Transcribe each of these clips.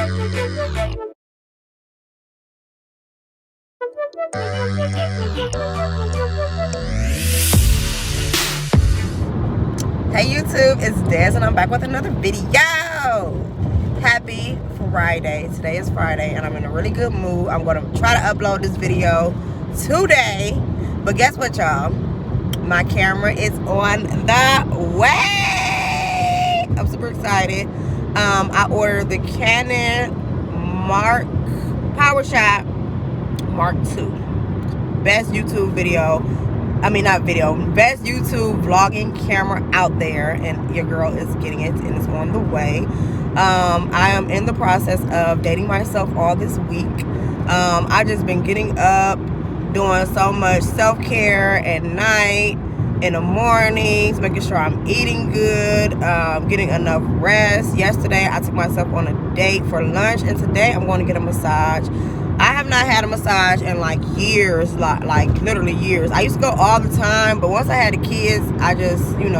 Hey YouTube, it's Des and I'm back with another video. Happy Friday. Today is Friday and I'm in a really good mood. I'm going to try to upload this video today. But guess what, y'all? My camera is on the way. I'm super excited. I ordered the Canon PowerShot Mark II. Best YouTube video. Best YouTube vlogging camera out there, and your girl is getting it and it's on the way. I am in the process of dating myself all this week. I just been getting up, doing so much self-care at night, in the mornings, making sure I'm eating good, getting enough rest. Yesterday, I took myself on a date for lunch, and today I'm going to get a massage. I have not had a massage in like years, like literally years. I used to go all the time, but once I had the kids, I just didn't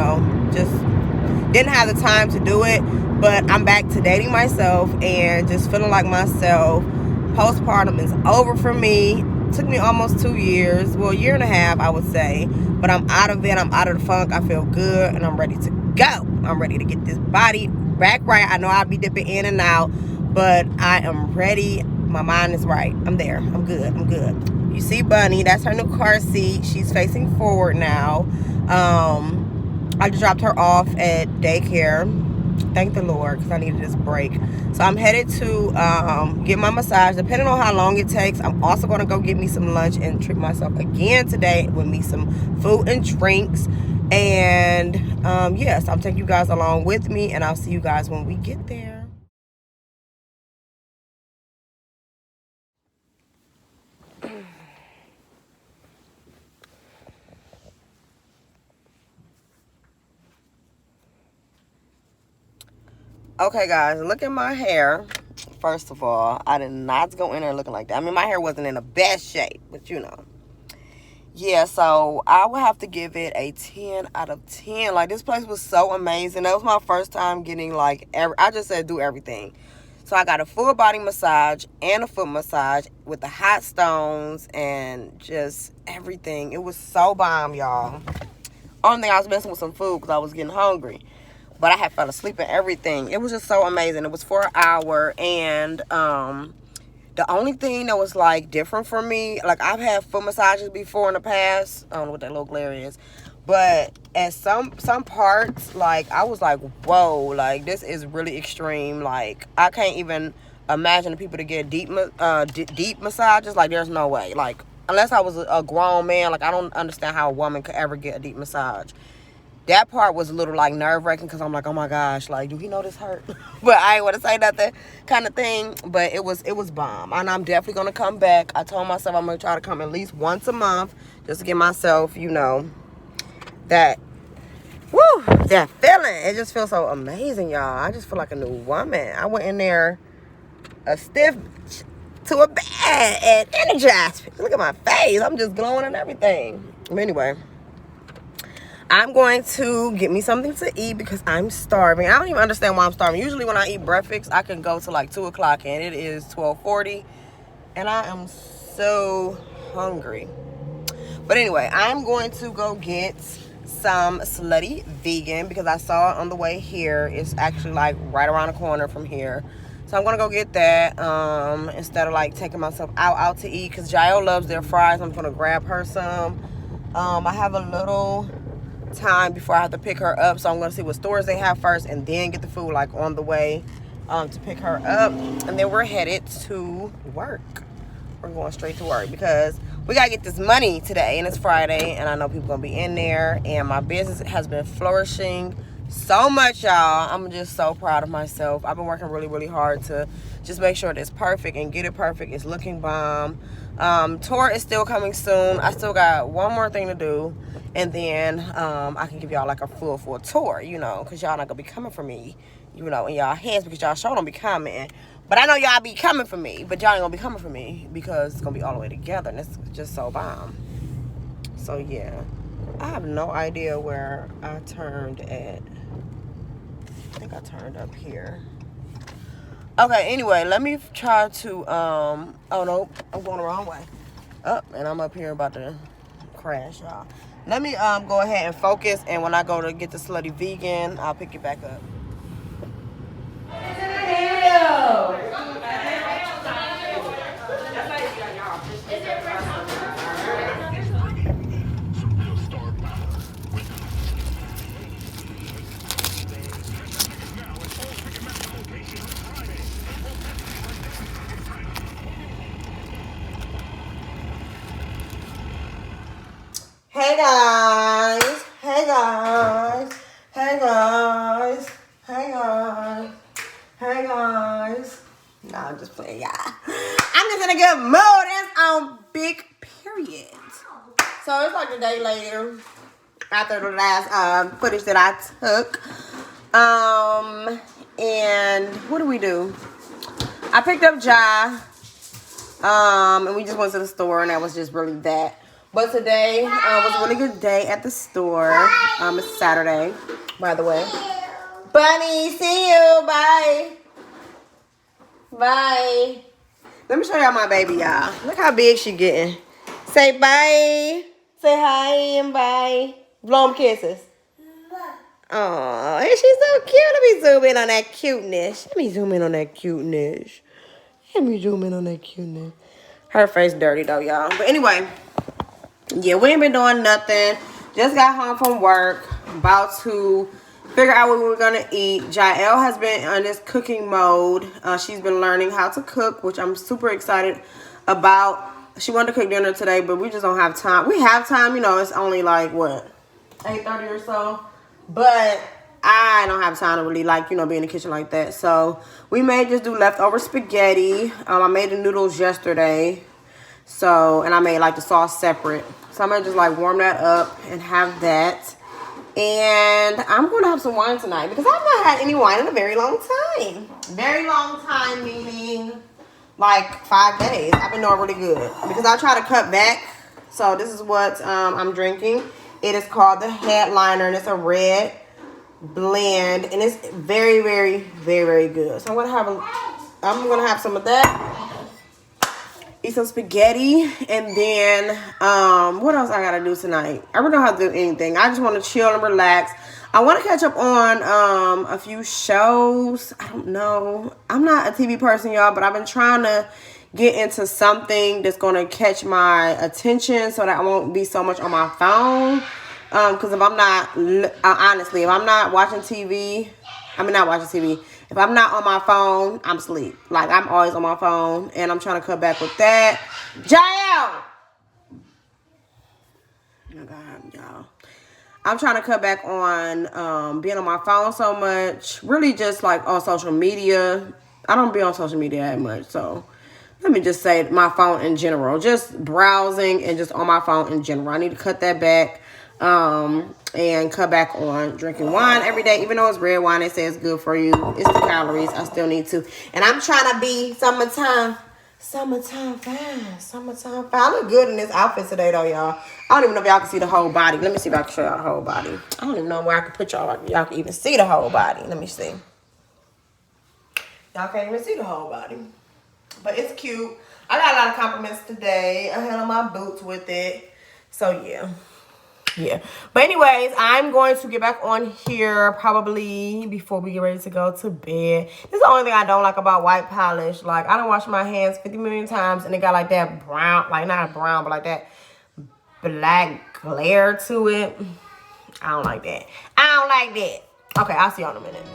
have the time to do it. But I'm back to dating myself and just feeling like myself. Postpartum is over for me. It took me almost 2 years, well, a year and a half, I would say. But I'm out of it. I'm out of the funk. I feel good, and I'm ready to go. I'm ready to get this body back right. I know I'll be dipping in and out, but I am ready. My mind is right. I'm there. I'm good. I'm good. You see Bunny, that's her new car seat. She's facing forward now. I just dropped her off at daycare. Thank the Lord, because I needed this break. So I'm headed to get my massage. Depending on how long it takes, I'm also going to go get me some lunch and treat myself again today with me some food and drinks. And yes, I'm taking you guys along with me, and I'll see you guys when we get there. Okay, guys, look at my hair. First of all, I did not go in there looking like that. I mean, my hair wasn't in the best shape, but you know. Yeah, so I would have to give it a 10 out of 10. Like, this place was so amazing. That was my first time getting, like, I just said do everything. So I got a full body massage and a foot massage with the hot stones and just everything. It was so bomb, y'all. Only thing I was messing with some food because I was getting hungry. But I had fell asleep and everything. It was just so amazing. It was for an hour. And the only thing that was, like, different for me, like, I've had foot massages before in the past. I don't know what that little glare is. But at some parts, like, I was like, whoa, like, this is really extreme. Like, I can't even imagine the people that get deep massages. Like, there's no way. Like, unless I was a grown man, like, I don't understand how a woman could ever get a deep massage. That part was a little, like, nerve-wracking because I'm like, oh, my gosh, like, do he know this hurt? But I ain't want to say nothing kind of thing. But it was bomb. And I'm definitely going to come back. I told myself I'm going to try to come at least once a month just to get myself, you know, that feeling. It just feels so amazing, y'all. I just feel like a new woman. I went in there a stiff to a bed and energized. Look at my face. I'm just glowing and everything. But anyway, I'm going to get me something to eat because I'm starving. I don't even understand why I'm starving. Usually when I eat breakfast, I can go to like 2 o'clock and it is 12:40. And I am so hungry. But anyway, I'm going to go get some Slutty vegan because I saw it on the way here. It's actually like right around the corner from here. So I'm going to go get that instead of like taking myself out to eat because Jael loves their fries. I'm going to grab her some. I have a little time before I have to pick her up, so I'm going to see what stores they have first and then get the food like on the way to pick her up, and then we're headed to work. We're going straight to work because we got to get this money today, and it's Friday, and I know people going to be in there, and my business has been flourishing so much, y'all. I'm just so proud of myself. I've been working really, really hard to just make sure that it's perfect and get it perfect. It's looking bomb. Tour is still coming soon. I still got one more thing to do, and then I can give y'all like a full tour, you know, because y'all not gonna be coming for me, you know, in y'all hands because y'all sure don't be coming. But I know y'all be coming for me, but y'all ain't gonna be coming for me because it's gonna be all the way together, and it's just so bomb. So yeah, I have no idea where I turned at. I think I turned up here. Okay, anyway, let me try to, oh no, I'm going the wrong way. Oh, and I'm up here about to crash, y'all. Let me go ahead and focus, and when I go to get the Slutty vegan, I'll pick it back up. Hey guys, hey guys, hey guys, hey guys, hey guys. Nah, I'm just playing, y'all. I'm just in a good mood. It's on big period. So it's like a day later after the last footage that I took. And what do we do? I picked up Jai. And we just went to the store, and that was just really that. But today was a really good day at the store. It's Saturday, by the way. Bunny, see you. Bye. Bye. Let me show y'all my baby, y'all. Look how big she getting. Say bye. Say hi and bye. Blow them kisses. Oh, and she's so cute. Let me zoom in on that cuteness. Let me zoom in on that cuteness. Let me zoom in on that cuteness. Her face dirty though, y'all. But anyway, yeah, we ain't been doing nothing. Just got home from work. About to figure out what we were gonna eat. Jael has been on this cooking mode. She's been learning how to cook, which I'm super excited about. She wanted to cook dinner today, but we just don't have time. We have time, you know, it's only like what, 8:30 or so. But I don't have time to really, like, you know, be in the kitchen like that. So we may just do leftover spaghetti. I made the noodles yesterday. So, and I made like the sauce separate. So I'm gonna just like warm that up and have that. And I'm gonna have some wine tonight because I've not had any wine in a very long time. Very long time, meaning like 5 days. I've been doing really good because I try to cut back. So this is what I'm drinking. It is called the Headliner, and it's a red blend, and it's very, very, very, very good. So I'm gonna have some of that. Eat some spaghetti, and then what else I gotta do tonight? I really don't have to do anything. I just want to chill and relax. I want to catch up on a few shows. I don't know. I'm not a TV person, y'all, but I've been trying to get into something that's gonna catch my attention so that I won't be so much on my phone. Because if I'm not, honestly, if I'm not watching TV, if I'm not on my phone, I'm asleep. Like, I'm always on my phone, and I'm trying to cut back with that. Jael! Oh, God, y'all. I'm trying to cut back on being on my phone so much. Really just, like, on social media. I don't be on social media that much, so let me just say my phone in general. Just browsing and just on my phone in general. I need to cut that back. And cut back on drinking wine every day. Even though it's red wine, they say it's good for you. It's the calories. I still need to. And I'm trying to be summertime fine. Summertime fine. I look good in this outfit today, though, y'all. I don't even know if y'all can see the whole body. Let me see if I can show y'all the whole body. I don't even know where I can put y'all. Y'all can even see the whole body. Let me see. Y'all can't even see the whole body. But it's cute. I got a lot of compliments today. I had on my boots with it. So, yeah. Yeah, but anyways, I'm going to get back on here probably before we get ready to go to bed. This is the only thing I don't like about white polish. Like, I don't wash my hands 50 million times, and it got like that brown, like not brown, but like that black glare to it. I don't like that. Okay, I'll see y'all in a minute.